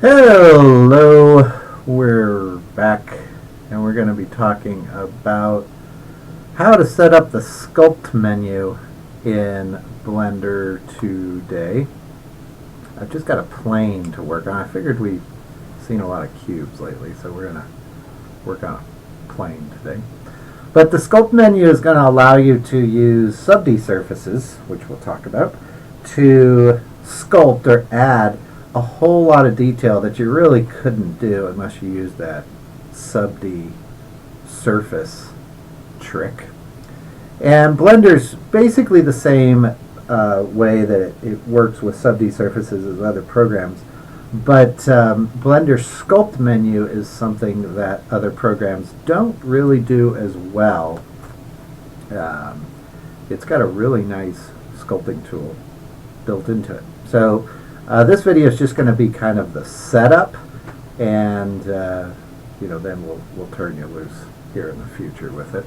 Hello, we're back and we're going to be talking about how to set up the Sculpt menu in Blender today. I've just got a plane to work on. I figured we've seen a lot of cubes lately, so we're going to work on a plane today. But the Sculpt menu is going to allow you to use sub-D surfaces, which we'll talk about, to sculpt or add a whole lot of detail that you really couldn't do unless you use that sub-D surface trick. And Blender's basically the same way that it works with sub-D surfaces as other programs, but Blender's Sculpt menu is something that other programs don't really do as well. It's got a really nice sculpting tool built into it. So this video is just going to be kind of the setup, and then we'll turn you loose here in the future with it.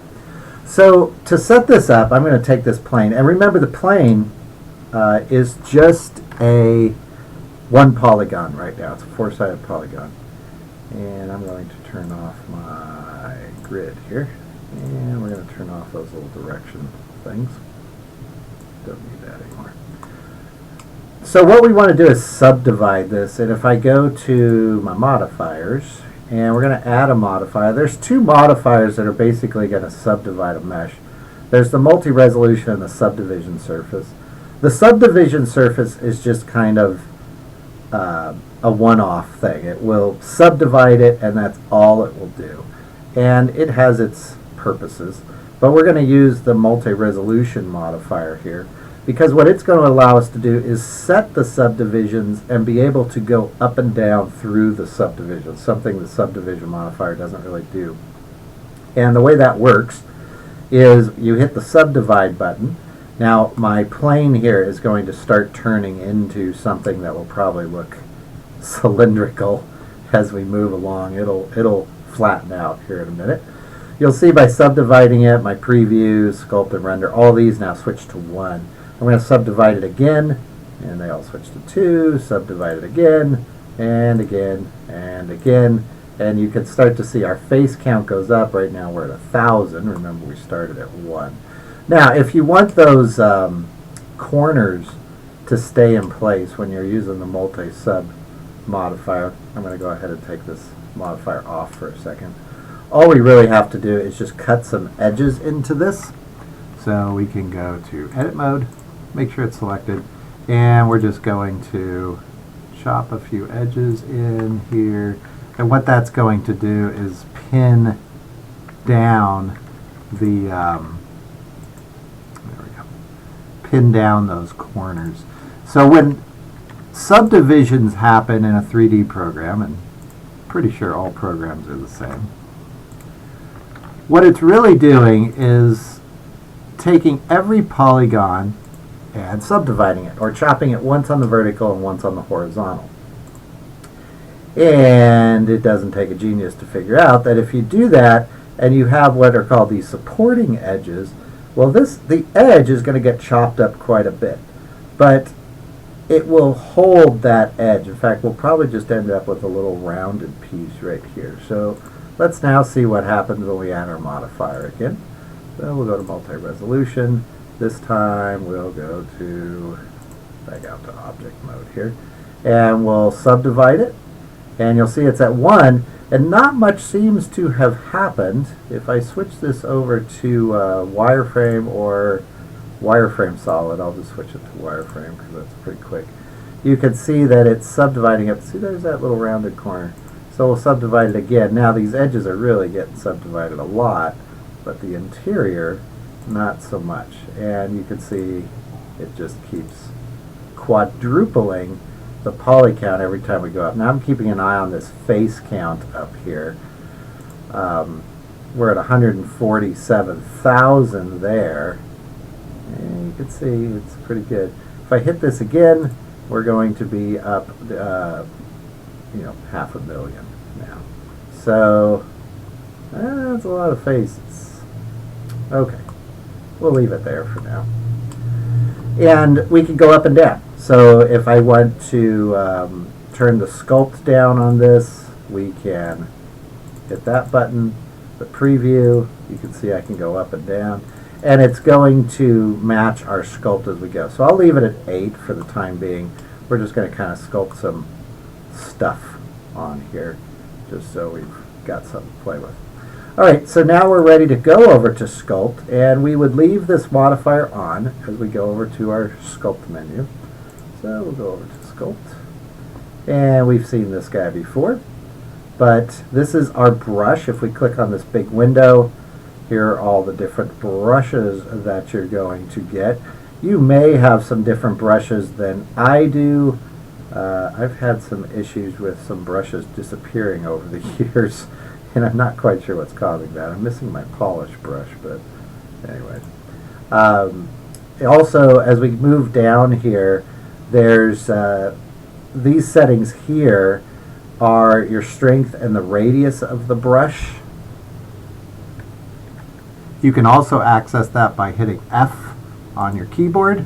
So to set this up, I'm going to take this plane, and remember the plane is just a one polygon right now. It's a four-sided polygon, and I'm going to turn off my grid here, and we're going to turn off those little direction things. Don't need that anymore. So what we want to do is subdivide this, and if I go to my modifiers, and we're going to add a modifier, there's two modifiers that are basically going to subdivide a mesh. There's the multi-resolution and the subdivision surface. The subdivision surface is just kind of a one-off thing. It will subdivide it, and that's all it will do. And it has its purposes, but we're going to use the multi-resolution modifier here, because what it's going to allow us to do is set the subdivisions and be able to go up and down through the subdivision, something the subdivision modifier doesn't really do. And the way that works is you hit the subdivide button. Now my plane here is going to start turning into something that will probably look cylindrical as we move along. It'll flatten out here in a minute. You'll see by subdividing it, my preview, sculpt, and render, all these now switch to 1. I'm going to subdivide it again, and they all switch to 2, subdivide it again, and again, and again, and you can start to see our face count goes up. Right now we're at 1,000. Remember, we started at 1. Now, if you want those corners to stay in place when you're using the multi-sub modifier, I'm going to go ahead and take this modifier off for a second. All we really have to do is just cut some edges into this. So we can go to edit mode, make sure it's selected, and we're just going to chop a few edges in here. And what that's going to do is pin down the pin down those corners. So when subdivisions happen in a 3D program, and pretty sure all programs are the same, what it's really doing is taking every polygon and subdividing it, or chopping it once on the vertical and once on the horizontal. And it doesn't take a genius to figure out that if you do that and you have what are called these supporting edges, well, the edge is going to get chopped up quite a bit, but it will hold that edge. In fact, we'll probably just end up with a little rounded piece right here. So let's now see what happens when we add our modifier again. So we'll go to multi-resolution. This time we'll go to, back out to object mode here, and we'll subdivide it. And you'll see it's at 1, and not much seems to have happened. If I switch this over to wireframe or wireframe solid, I'll just switch it to wireframe because that's pretty quick. You can see that it's subdividing it. See, there's that little rounded corner. So we'll subdivide it again. Now these edges are really getting subdivided a lot, but the interior, not so much. And you can see it just keeps quadrupling the poly count every time we go up. Now I'm keeping an eye on this face count up here. We're at 147,000 there. And you can see it's pretty good. If I hit this again, we're going to be up, 500,000 now. So that's a lot of faces. Okay, we'll leave it there for now. And we can go up and down. So if I want to turn the sculpt down on this, we can hit that button, the preview. You can see I can go up and down, and it's going to match our sculpt as we go. So I'll leave it at 8 for the time being. We're just going to kind of sculpt some stuff on here, just so we've got something to play with. Alright, so now we're ready to go over to Sculpt, and we would leave this modifier on as we go over to our Sculpt menu. So we'll go over to Sculpt, and we've seen this guy before, but this is our brush. If we click on this big window, here are all the different brushes that you're going to get. You may have some different brushes than I do. I've had some issues with some brushes disappearing over the years, and I'm not quite sure what's causing that. I'm missing my polish brush, but anyway. Also, as we move down here, there's these settings here are your strength and the radius of the brush. You can also access that by hitting F on your keyboard.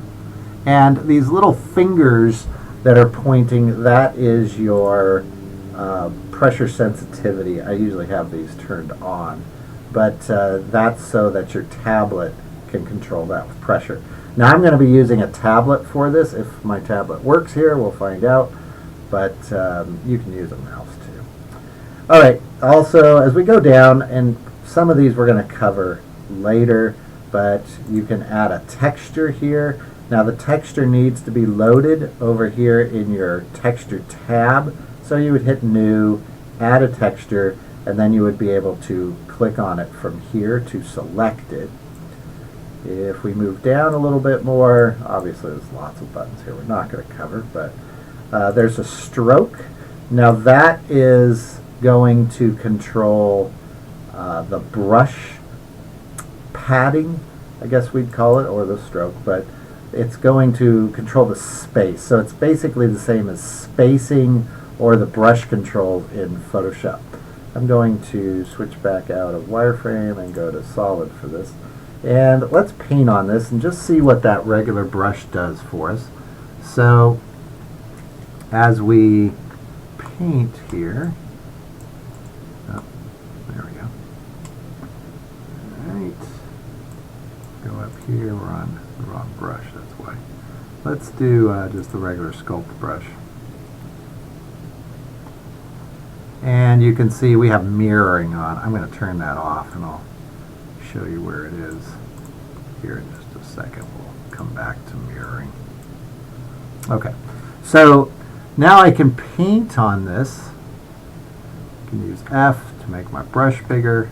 And these little fingers that are pointing, that is your pressure sensitivity. I usually have these turned on, but that's so that your tablet can control that with pressure. Now I'm going to be using a tablet for this. If my tablet works here, we'll find out, but you can use a mouse too. Alright, also as we go down, and some of these we're going to cover later, but you can add a texture here. Now the texture needs to be loaded over here in your texture tab. So you would hit new, add a texture, and then you would be able to click on it from here to select it. If we move down a little bit more, obviously there's lots of buttons here we're not going to cover, but there's a stroke. Now that is going to control the brush padding, I guess we'd call it, or the stroke, but it's going to control the space. So it's basically the same as spacing or the brush controls in Photoshop. I'm going to switch back out of wireframe and go to solid for this. And let's paint on this and just see what that regular brush does for us. So as we paint here, oh, there we go. Alright, go up here, we're on the wrong brush, that's why. Let's do just the regular Sculpt brush. And you can see we have mirroring on. I'm going to turn that off and I'll show you where it is here in just a second. We'll come back to mirroring. Okay, so now I can paint on this. I can use F to make my brush bigger.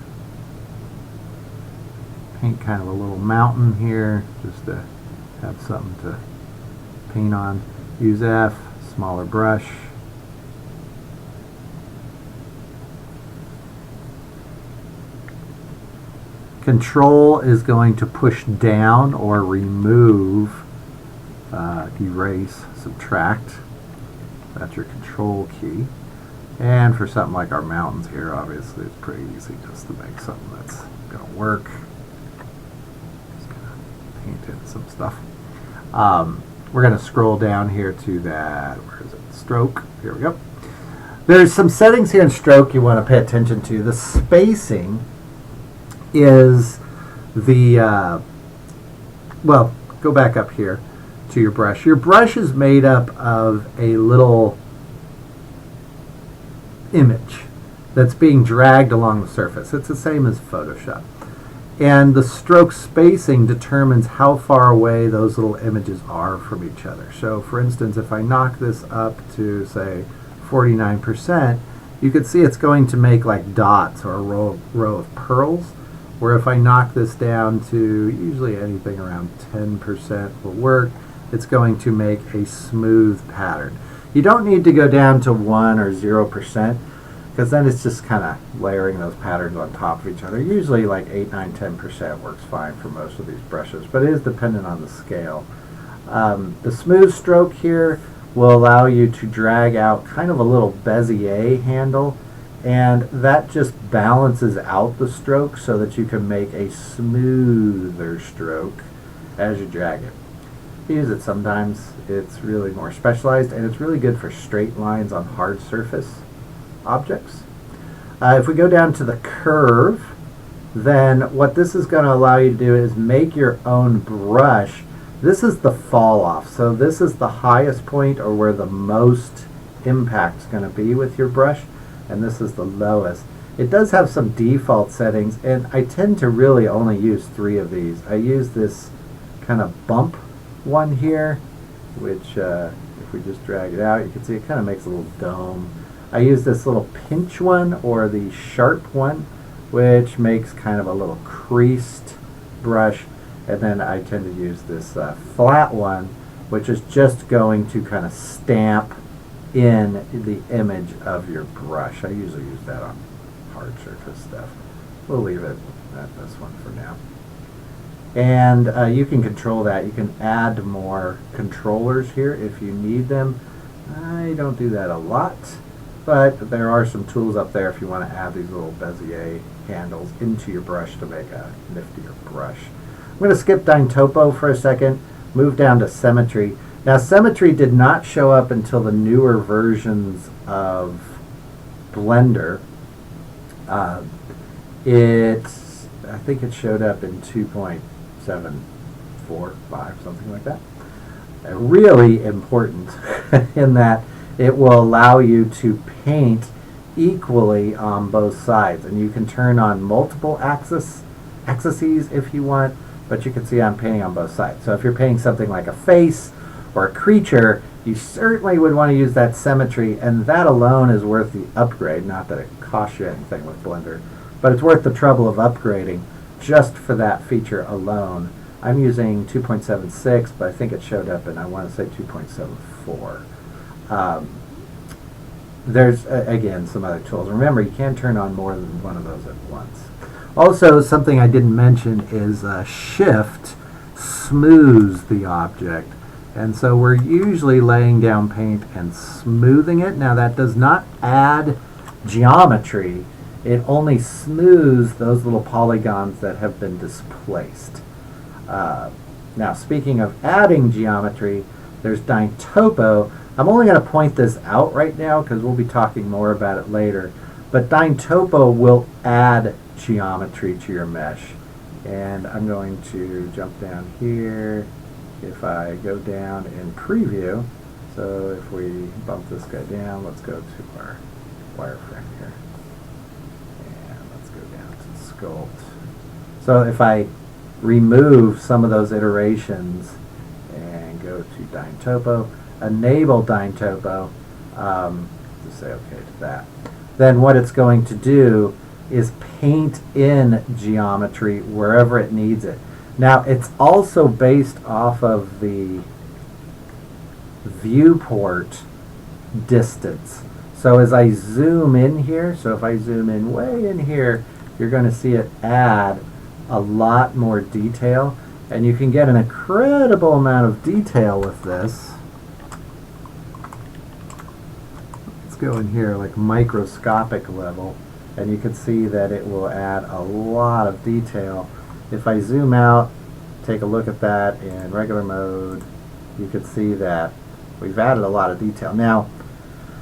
Paint kind of a little mountain here just to have something to paint on. Use F, smaller brush. Control is going to push down or remove, erase, subtract. That's your control key. And for something like our mountains here, obviously it's pretty easy just to make something that's going to work. Just going to paint in some stuff. We're going to scroll down here to that, where is it, stroke. Here we go. There's some settings here in stroke you want to pay attention to. The spacing is the, well, go back up here to your brush. Your brush is made up of a little image that's being dragged along the surface. It's the same as Photoshop. And the stroke spacing determines how far away those little images are from each other. So for instance, if I knock this up to say 49%, you can see it's going to make like dots or a row of pearls. Where if I knock this down to usually anything around 10% will work, it's going to make a smooth pattern. You don't need to go down to 1 or 0%, because then it's just kind of layering those patterns on top of each other. Usually like 8, 9, 10% works fine for most of these brushes, but it is dependent on the scale. The smooth stroke here will allow you to drag out kind of a little Bezier handle, and that just balances out the stroke so that you can make a smoother stroke as you drag it. I use it sometimes. It's really more specialized, and it's really good for straight lines on hard surface objects. If we go down to the curve, then what this is going to allow you to do is make your own brush. This is the fall off. So this is the highest point, or where the most impact is going to be with your brush, and this is the lowest. It does have some default settings, and I tend to really only use 3 of these. I use this kind of bump one here, which if we just drag it out, you can see it kind of makes a little dome. I use this little pinch one, or the sharp one, which makes kind of a little creased brush. And then I tend to use this flat one, which is just going to kind of stamp in the image of your brush. I usually use that on hard surface stuff. We'll leave it at this one for now. And you can control that. You can add more controllers here if you need them. I don't do that a lot, but there are some tools up there if you want to add these little Bezier handles into your brush to make a niftier brush. I'm going to skip Topo for a second, move down to Symmetry. Now, Symmetry did not show up until the newer versions of Blender. I think it showed up in 2.745, something like that. Really important in that it will allow you to paint equally on both sides, and you can turn on multiple axes if you want, but you can see I'm painting on both sides. So if you're painting something like a face or a creature, you certainly would want to use that Symmetry, and that alone is worth the upgrade. Not that it costs you anything with Blender, but it's worth the trouble of upgrading just for that feature alone. I'm using 2.76, but I think it showed up in, I want to say, 2.74. There's, again, some other tools. Remember, you can turn on more than one of those at once. Also, something I didn't mention is Shift smooths the object. And so we're usually laying down paint and smoothing it. Now, that does not add geometry. It only smooths those little polygons that have been displaced. Now, speaking of adding geometry, there's Topo. I'm only going to point this out right now because we'll be talking more about it later. But Topo will add geometry to your mesh. And I'm going to jump down here. If I go down in Preview, so if we bump this guy down, let's go to our wireframe here. And let's go down to Sculpt. So if I remove some of those iterations and go to Topo, enable Topo, just say OK to that, then what it's going to do is paint in geometry wherever it needs it. Now, it's also based off of the viewport distance. So as I zoom in here, so if I zoom in way in here, you're going to see it add a lot more detail. And you can get an incredible amount of detail with this. Let's go in here like microscopic level, and you can see that it will add a lot of detail. If I zoom out, take a look at that in regular mode, you can see that we've added a lot of detail. Now,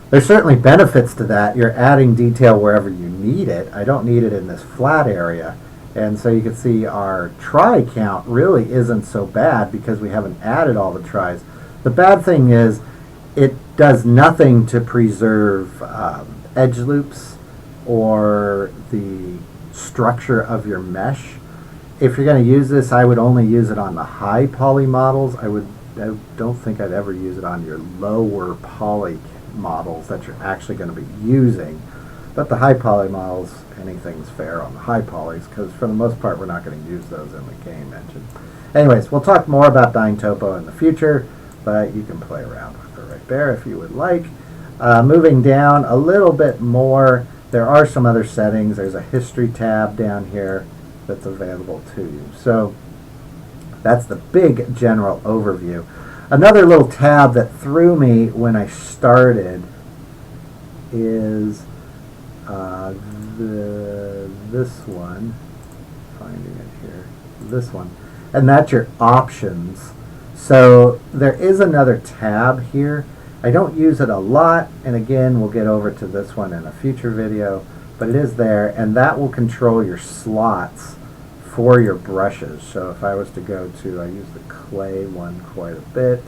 there's certainly benefits to that. You're adding detail wherever you need it. I don't need it in this flat area. And so you can see our try count really isn't so bad because we haven't added all the tries. The bad thing is it does nothing to preserve edge loops or the structure of your mesh. If you're going to use this, I would only use it on the high poly models. I don't think I'd ever use it on your lower poly models that you're actually going to be using. But the high poly models, anything's fair on the high polys, because for the most part, we're not going to use those in the game engine. Anyways, we'll talk more about Topo in the future, but you can play around with it right there if you would like. Moving down a little bit more, there are some other settings. There's a history tab down here that's available to you. So that's the big general overview. Another little tab that threw me when I started is this one, finding it here, this one, and that's your options. So there is another tab here. I don't use it a lot, and again, we'll get over to this one in a future video, but it is there, and that will control your slots for your brushes. So if I was to go to, I use the clay one quite a bit.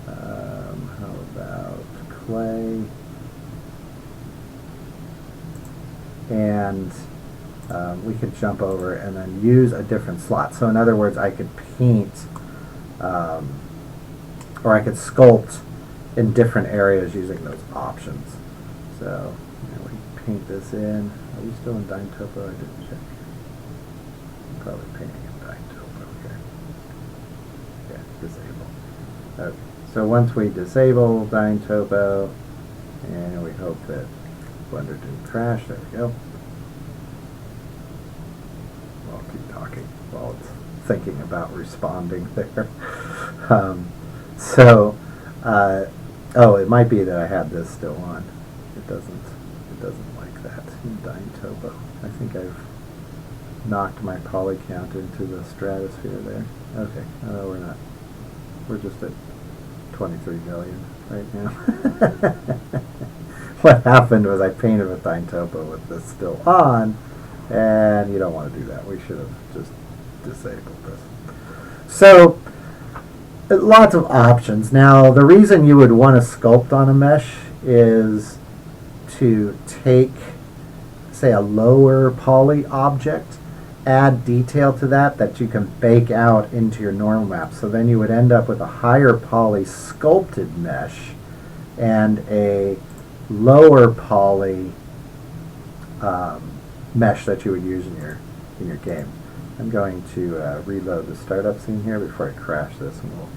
How about clay? And we could jump over and then use a different slot. So in other words, I could paint or I could sculpt in different areas using those options. So we paint this in. Are we still in Dyn Topo? I didn't check. Probably painting in Dyn Topo here. Yeah, disable. Okay. So once we disable Dyn Topo, and we hope that Blender didn't crash. There we go. I'll keep talking while it's thinking about responding there. Oh, it might be that I have this still on. It doesn't like that in Dyn Topo. I think I've knocked my poly count into the stratosphere there. Okay, no, we're not. We're just at 23 million right now. What happened was I painted with Dyn Topo with this still on, and you don't want to do that. We should have just disabled this. So, lots of options. Now, the reason you would want to sculpt on a mesh is to take, say, a lower poly object, add detail to that you can bake out into your normal map. So then you would end up with a higher poly sculpted mesh and a lower poly mesh that you would use in your game. I'm going to reload the startup scene here before I crash this, and we'll